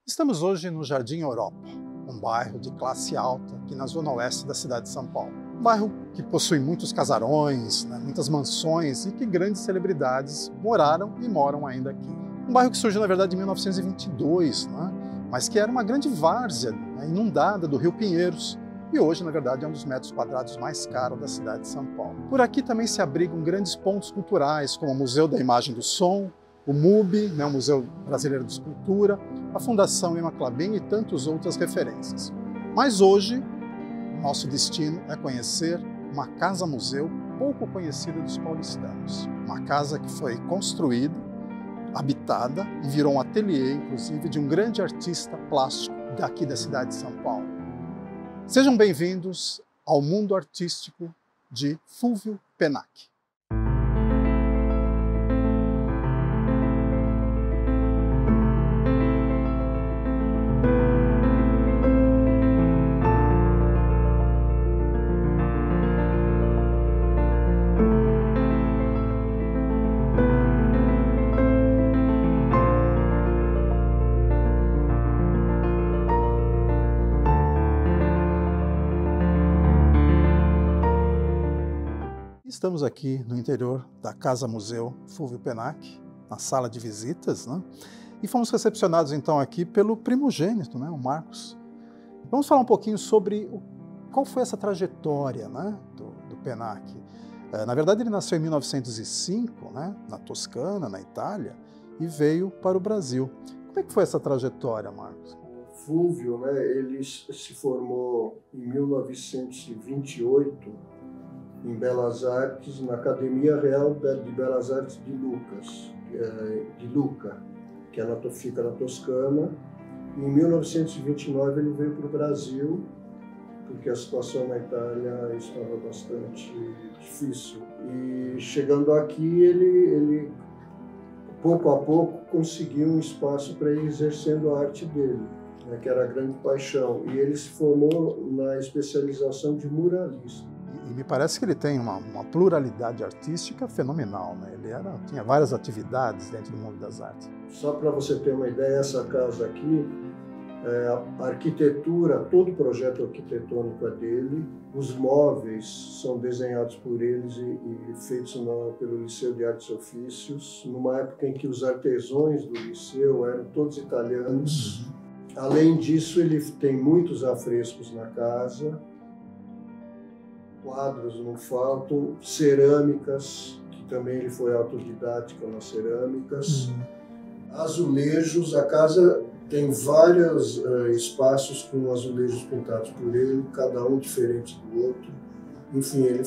Estamos hoje no Jardim Europa, um bairro de classe alta aqui na zona oeste da cidade de São Paulo. Um bairro que possui muitos casarões, muitas mansões e que grandes celebridades moraram e moram ainda aqui. Um bairro que surgiu, na verdade, em 1922, mas que era uma grande várzea inundada do Rio Pinheiros e hoje, na verdade, é um dos metros quadrados mais caros da cidade de São Paulo. Por aqui também se abrigam grandes pontos culturais, como o Museu da Imagem do Som, o MUB, o Museu Brasileiro de Escultura, a Fundação Lima Clabin e tantas outras referências. Mas hoje, nosso destino é conhecer uma casa-museu pouco conhecida dos paulistanos. Uma casa que foi construída, habitada e virou um ateliê, inclusive, de um grande artista plástico daqui da cidade de São Paulo. Sejam bem-vindos ao mundo artístico de Fulvio Penac. Estamos aqui no interior da Casa-Museu Fulvio Penac, na sala de visitas, e fomos recepcionados então aqui pelo primogênito, o Marcos. Vamos falar um pouquinho sobre qual foi essa trajetória do Penac. Na verdade, ele nasceu em 1905, na Toscana, na Itália, e veio para o Brasil. Como é que foi essa trajetória, Marcos? O Fulvio, ele se formou em 1928, em Belas Artes, na Academia Real de Belas Artes de Lucca, que fica na Toscana. Em 1929 ele veio para o Brasil, porque a situação na Itália estava bastante difícil. E chegando aqui, ele pouco a pouco conseguiu um espaço para ir exercendo a arte dele, que era a grande paixão. E ele se formou na especialização de muralista. E me parece que ele tem uma pluralidade artística fenomenal, Ele tinha várias atividades dentro do mundo das artes. Só para você ter uma ideia, essa casa aqui, a arquitetura, todo o projeto arquitetônico é dele, os móveis são desenhados por eles e feitos pelo Liceu de Artes e Ofícios, numa época em que os artesãos do liceu eram todos italianos. Além disso, ele tem muitos afrescos na casa, quadros não faltam, cerâmicas, que também ele foi autodidático nas cerâmicas, azulejos. A casa tem vários espaços com azulejos pintados por ele, cada um diferente do outro. Enfim, ele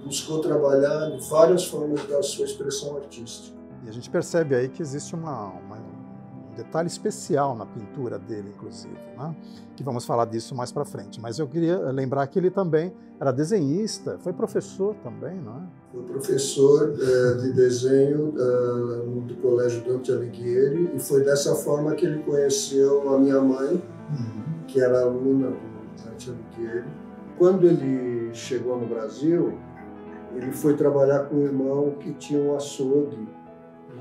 buscou trabalhar de várias formas da sua expressão artística. E a gente percebe aí que existe um detalhe especial na pintura dele, inclusive, que vamos falar disso mais para frente. Mas eu queria lembrar que ele também era desenhista, foi professor também, não é? Foi professor de desenho do Colégio Dante Alighieri, e foi dessa forma que ele conheceu a minha mãe, que era aluna do Dante Alighieri. Quando ele chegou no Brasil, ele foi trabalhar com um irmão que tinha um açougue,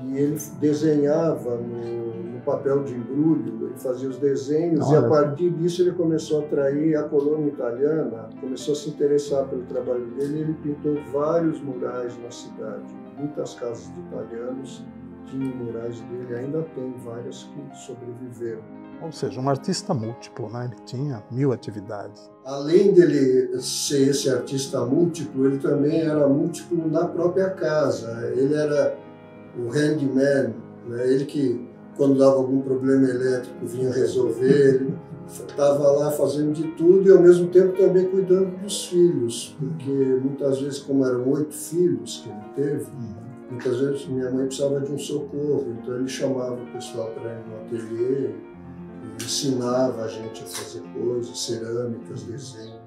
e ele desenhava no papel de embrulho, ele fazia os desenhos. Olha. E a partir disso ele começou a atrair a colônia italiana, começou a se interessar pelo trabalho dele, e ele pintou vários murais na cidade. Muitas casas de italianos tinham murais dele, ainda tem várias que sobreviveram. Ou seja, um artista múltiplo, ele tinha 1000 atividades. Além dele ser esse artista múltiplo, ele também era múltiplo na própria casa. Ele era o handyman, ele que, quando dava algum problema elétrico, vinha resolver, ele estava lá fazendo de tudo e, ao mesmo tempo, também cuidando dos filhos, porque muitas vezes, como eram 8 filhos que ele teve, muitas vezes minha mãe precisava de um socorro, então ele chamava o pessoal para ir no ateliê e ensinava a gente a fazer coisas, cerâmicas, desenhos.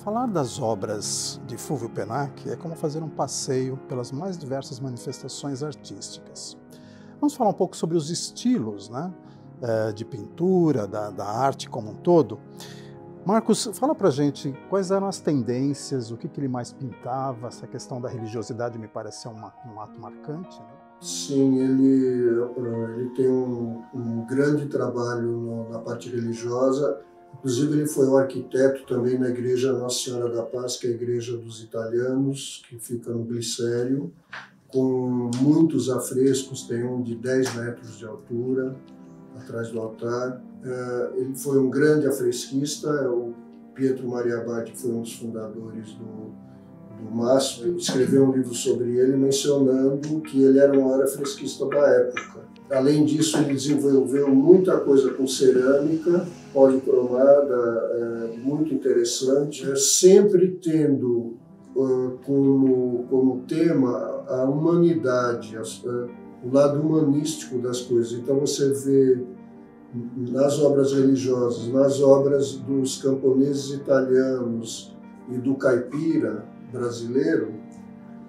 Falar das obras de Fulvio Penac é como fazer um passeio pelas mais diversas manifestações artísticas. Vamos falar um pouco sobre os estilos de pintura, da arte como um todo. Marcos, fala pra gente quais eram as tendências, o que ele mais pintava. Essa questão da religiosidade me pareceu um ato marcante. Sim, ele tem um grande trabalho na parte religiosa. Inclusive, ele foi o arquiteto também na igreja Nossa Senhora da Paz, que é a igreja dos italianos, que fica no Glicério, com muitos afrescos, tem um de 10 metros de altura, atrás do altar. Ele foi um grande afresquista, o Pietro Maria Abate, que foi um dos fundadores do MASP, escreveu um livro sobre ele, mencionando que ele era o maior afresquista da época. Além disso, ele desenvolveu muita coisa com cerâmica, policromada, muito interessante, sempre tendo como tema a humanidade, o lado humanístico das coisas. Então você vê nas obras religiosas, nas obras dos camponeses italianos e do caipira brasileiro,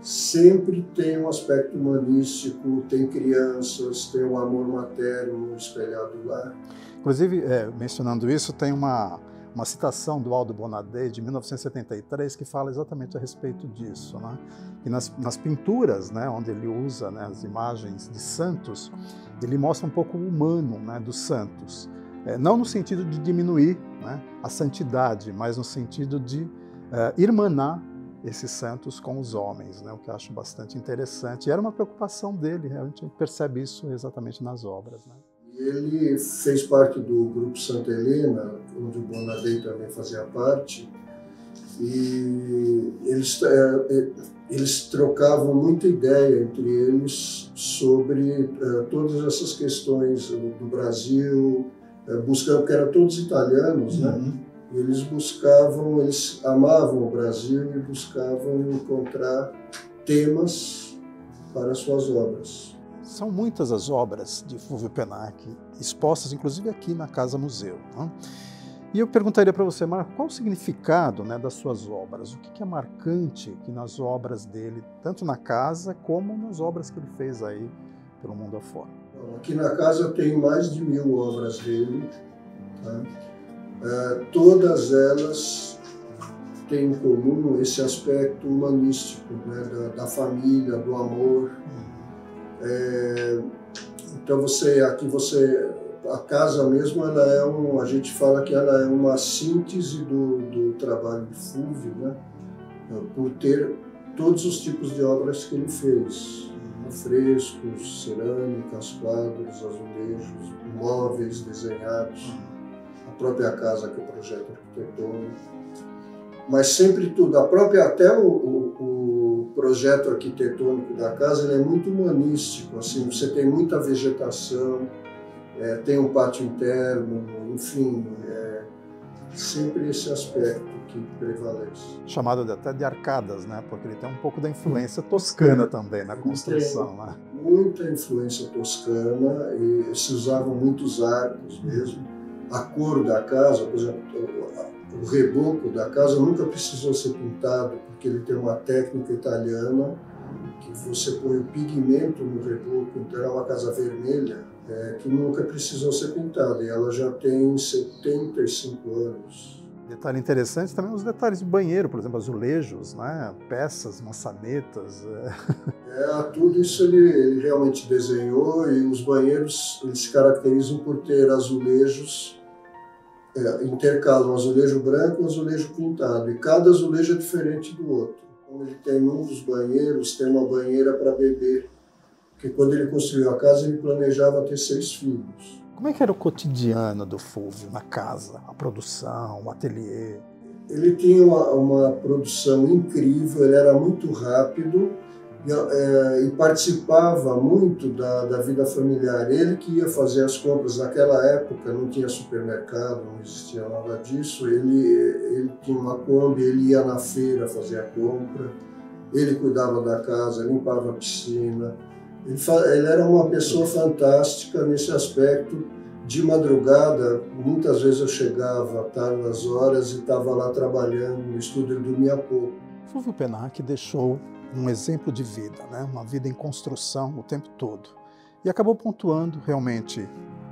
sempre tem um aspecto humanístico, tem crianças, tem um amor materno espelhado lá. Inclusive, mencionando isso, tem uma citação do Aldo Bonadei, de 1973, que fala exatamente a respeito disso, né? E nas pinturas, né, onde ele usa, né, as imagens de santos, ele mostra um pouco o humano, né, dos santos. Não no sentido de diminuir, né, a santidade, mas no sentido de irmanar esses santos com os homens, né, o que eu acho bastante interessante. E era uma preocupação dele, realmente a gente percebe isso exatamente nas obras, né? Ele fez parte do grupo Santa Helena, onde o Bonadei também fazia parte, e eles trocavam muita ideia entre eles sobre todas essas questões do Brasil, buscando, porque eram todos italianos, né? Eles amavam o Brasil e buscavam encontrar temas para suas obras. São muitas as obras de Fulvio Penacchi, expostas inclusive aqui na Casa Museu, né? E eu perguntaria para você, Marco, qual o significado, né, das suas obras? O que é marcante aqui nas obras dele, tanto na casa como nas obras que ele fez aí pelo mundo afora? Aqui na casa eu tenho mais de 1000 obras dele, tá? Todas elas têm em comum esse aspecto humanístico, né, da família, do amor. Então a casa mesmo, ela a gente fala que ela é uma síntese do trabalho de Fulvio, né, por ter todos os tipos de obras que ele fez. Frescos, cerâmicas, quadros, azulejos, móveis desenhados, a própria casa que é o projeto arquitetônico, mas sempre tudo, até o projeto arquitetônico da casa, ele é muito humanístico, assim, você tem muita vegetação, tem um pátio interno, enfim, sempre esse aspecto que prevalece. Chamado até de arcadas, né? Porque ele tem um pouco da influência toscana também na construção, né? Muita influência toscana, e se usavam muitos arcos mesmo. A cor da casa, por exemplo, o reboco da casa nunca precisou ser pintado, porque ele tem uma técnica italiana que você põe o pigmento no reboco, então é uma casa vermelha, que nunca precisou ser pintada, e ela já tem 75 anos. Detalhe interessante também os detalhes de banheiro, por exemplo, azulejos, né? Peças, maçanetas. Tudo isso ele realmente desenhou, e os banheiros eles se caracterizam por ter azulejos, intercalam azulejo branco e azulejo pintado, e cada azulejo é diferente do outro. Então, ele tem um dos banheiros, tem uma banheira para bebê, porque quando ele construiu a casa ele planejava ter 6 filhos. Como é que era o cotidiano do Fulvio na casa? A produção, o ateliê? Ele tinha uma produção incrível, ele era muito rápido e participava muito da vida familiar. Ele que ia fazer as compras naquela época, não tinha supermercado, não existia nada disso. Ele tinha uma Kombi, ele ia na feira fazer a compra, ele cuidava da casa, limpava a piscina. Ele era uma pessoa fantástica nesse aspecto. De madrugada, muitas vezes eu chegava tardas horas e estava lá trabalhando no estúdio, ele dormia pouco. Fulvio Penacchi deixou um exemplo de vida, né? Uma vida em construção o tempo todo. E acabou pontuando realmente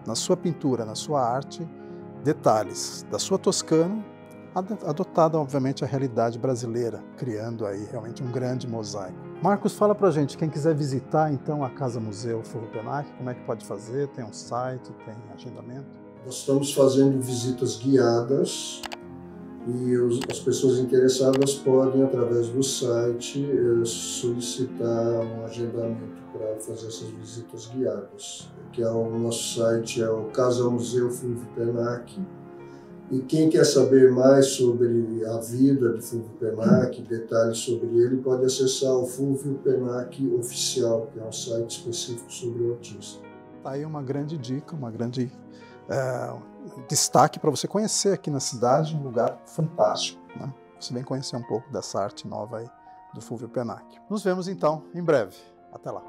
na sua pintura, na sua arte, detalhes da sua Toscana adotada, obviamente, a realidade brasileira, criando aí realmente um grande mosaico. Marcos, fala pra gente, quem quiser visitar, então, a Casa Museu Fulvio Penac, como é que pode fazer? Tem um site, tem agendamento? Nós estamos fazendo visitas guiadas e as pessoas interessadas podem, através do site, solicitar um agendamento para fazer essas visitas guiadas. Que é o nosso site é o Casa Museu Fulvio Penac. E quem quer saber mais sobre a vida de Fulvio Penac, detalhes sobre ele, pode acessar o Fulvio Penac Oficial, que é um site específico sobre o autista. Tá aí uma grande dica, uma grande destaque para você conhecer aqui na cidade, um lugar fantástico, né? Você vem conhecer um pouco dessa arte nova aí do Fulvio Penac. Nos vemos então em breve. Até lá.